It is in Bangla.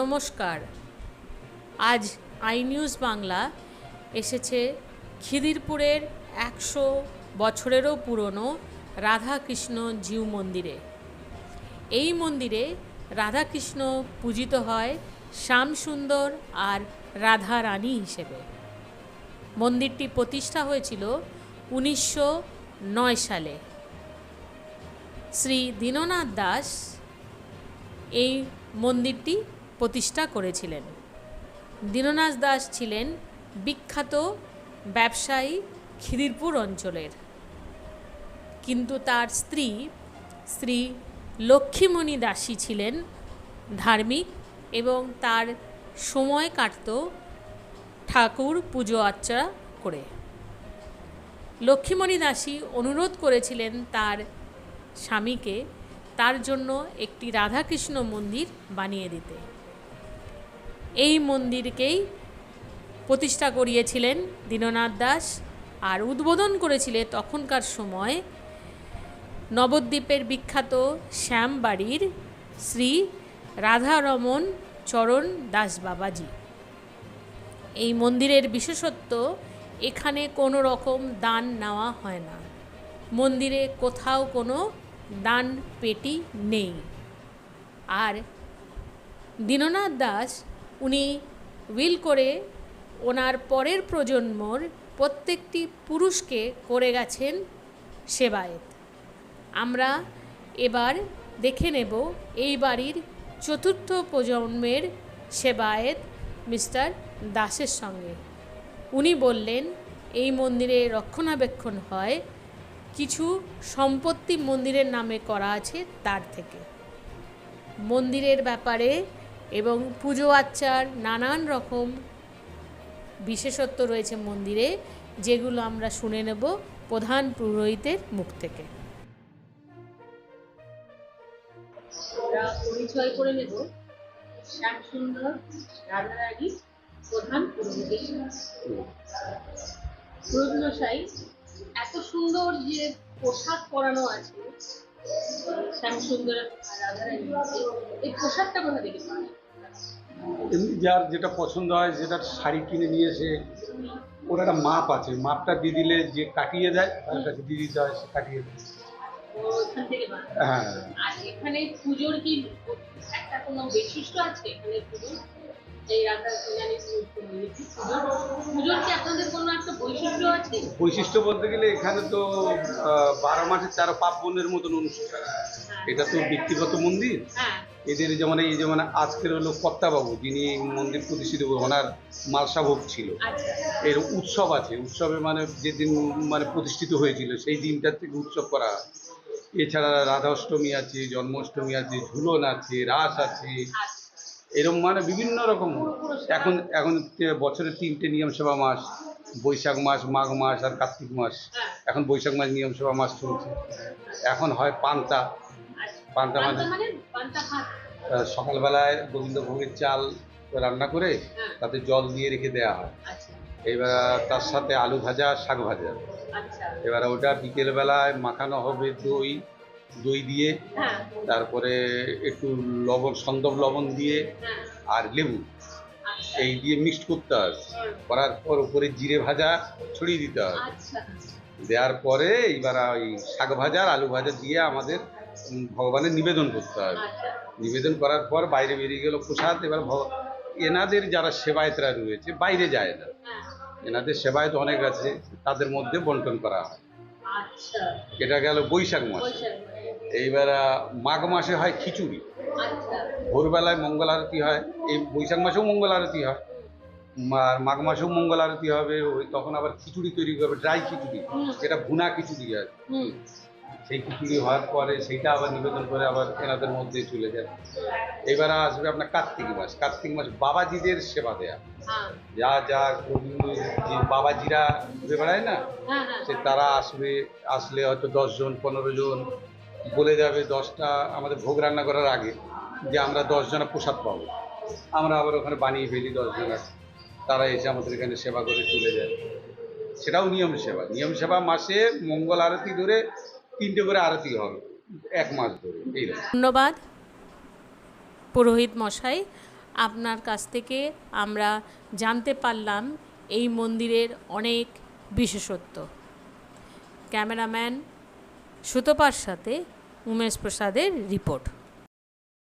নমস্কার। আজ আই নিউজ বাংলা এসেছে খিদিরপুরের 100 বছরেরও পুরনো রাধাকৃষ্ণ জিউ মন্দিরে। এই মন্দিরে রাধাকৃষ্ণ পূজিত হয় শ্যামসুন্দর আর রাধা রানী হিসেবে। মন্দিরটি প্রতিষ্ঠা হয়েছিল 1909 সালে। শ্রী দীননাথ দাস এই মন্দিরটি প্রতিষ্ঠা করেছিলেন। দীননাথ দাস ছিলেন বিখ্যাত ব্যবসায়ী খিদিরপুর অঞ্চলের, কিন্তু তার স্ত্রী শ্রী লক্ষ্মীমণি দাসী ছিলেন ধার্মিক এবং তার সময় কাটত ঠাকুর পুজো আর্চা করে। লক্ষ্মীমণি দাসী অনুরোধ করেছিলেন তার স্বামীকে তার জন্য একটি রাধাকৃষ্ণ মন্দির বানিয়ে দিতে। এই মন্দিরকেই প্রতিষ্ঠা করিয়েছিলেন দীননাথ দাস, আর উদ্বোধন করেছিলেন তখনকার সময় নবদ্বীপের বিখ্যাত শ্যামবাড়ির শ্রী রাধারমণ চরণ দাস বাবাজি। এই মন্দিরের বিশেষত্ব, এখানে কোনো রকম দান নেওয়া হয় না। মন্দিরে কোথাও কোনো দান পেটি নেই। আর দীননাথ দাস উনি উইল করে ওনার পরের প্রজন্মর প্রত্যেকটি পুরুষকে করে গেছেন সেবায়েত। আমরা এবার দেখে নেব এই বাড়ির চতুর্থ প্রজন্মের সেবায়েত মিস্টার দাসের সঙ্গে। উনি বললেন এই মন্দিরে রক্ষণাবেক্ষণ হয়, কিছু সম্পত্তি মন্দিরের নামে করা আছে তার থেকে। মন্দিরের ব্যাপারে এবং পুজো আর্চার নানান রকম বিশেষত্ব রয়েছে মন্দিরে, যেগুলো আমরা শুনে নেব প্রধান পুরোহিতের মুখ থেকে। পরিচয় করে নেব শ্যামসুন্দর রাধারানী প্রধান পুরোহিতের। পুরোহিত মশাই, এত সুন্দর যে পোশাক পরানো আছে শ্যামসুন্দর রাধারানী, এই পোশাকটা কোথা থেকে পান? এমনি যার যেটা পছন্দ হয়, যেটা শাড়ি কিনে নিয়ে এসে ওর একটা মাপ আছে, মাপটা দিয়ে দিলে যে কাটিয়ে দেয় তার কাছে দিয়ে দিতে হয়, সে কাটিয়ে দেয়। ওখান থেকে পান? হ্যাঁ। আর এখানে পুজোর কি একটা কোনো বৈশিষ্ট্য আছে? এখানে পুজো এই রাধারানী পুজোর কি আপনাদের কোনো একটা বৈশিষ্ট্য আছে? বৈশিষ্ট্য বলতে গেলে এখানে তো 12 মাসে 13 পার্বণের মতন অনুষ্ঠান। এটা তো ব্যক্তিগত মন্দির। এদের যেমন আজকের হলো কর্তাবাবু, যিনি মন্দির প্রতিষ্ঠিত, ওনার মালসা ভোগ ছিল। এর উৎসব আছে, উৎসবে যেদিন প্রতিষ্ঠিত হয়েছিল সেই দিনটার থেকে উৎসব করা হয়। এছাড়া রাধাষ্টমী আছে, জন্মাষ্টমী আছে, ঝুলন আছে, রাস আছে, এরকম বিভিন্ন রকম। এখন বছরে 3টে নিয়ম সেবা মাস, বৈশাখ মাস, মাঘ মাস আর কার্তিক মাস। এখন বৈশাখ মাস নিয়ম সেবা মাস চলছে। এখন হয় পান্তা মানে সকালবেলায় গোবিন্দভোগের চাল রান্না করে তাতে জল দিয়ে রেখে দেওয়া হয়। এবার তার সাথে আলু ভাজা, শাক ভাজা। এবার ওটা বিকেলবেলায় মাখানো হবে দই দিয়ে, তারপরে একটু সন্দব লবণ দিয়ে আর লেবু, এই দিয়ে মিক্সড করতে হবে। করার পর উপরে জিরে ভাজা ছড়িয়ে দিতে হবে। দেওয়ার পরে এইবার ওই শাক ভাজা আর আলু ভাজা দিয়ে আমাদের ভগবানের নিবেদন করতে হবে। নিবেদন করার পর বাইরে বেরিয়ে গেল প্রসাদ। এবার এনাদের যারা সেবায়েতরা রয়েছে বাইরে যায় না, এনাদের সেবায়েত অনেক আছে, তাদের মধ্যে বন্টন করা হয়। এটা গেল বৈশাখ মাস। এইবার মাঘ মাসে হয় খিচুড়ি। ভোরবেলায় মঙ্গল আরতি হয়। এই বৈশাখ মাসেও মঙ্গল আরতি হয়, আর মাঘ মাসেও মঙ্গল আরতি হবে। তখন আবার খিচুড়ি তৈরি করবে, ড্রাই খিচুড়ি, যেটা ভুনা খিচুড়ি হয়। সেই খিচুড়ি হওয়ার পরে সেইটা আবার নিবেদন করে আবার এনাদের মধ্যে চলে যায়। এবার আসবে আপনার কার্তিক মাস বাবাজিদের সেবা দেয়া। যা যে বাবাজিরা ঘুরে বেড়ায় না, সে তারা আসলে হয়তো 10 জন 15 জন বলে যাবে 10টা আমাদের ভোগ রান্না করার আগে যে আমরা 10 জনের প্রসাদ পাবো। আমরা আবার ওখানে বানিয়ে ফেলি 10 জনের, তারা এসে আমাদের এখানে সেবা করে চলে যায়। সেটাও নিয়ম সেবা মাসে মঙ্গল আরতি ধরে 3টে করে আরতি হবে 1 মাস ধরে। ধন্যবাদ পুরোহিত মশাই। আপনার কাছ থেকে আমরা জানতে পারলাম এই মন্দিরের অনেক বিশেষত্ব। ক্যামেরাম্যান সুতপার সাথে উমেশ প্রসাদের রিপোর্ট।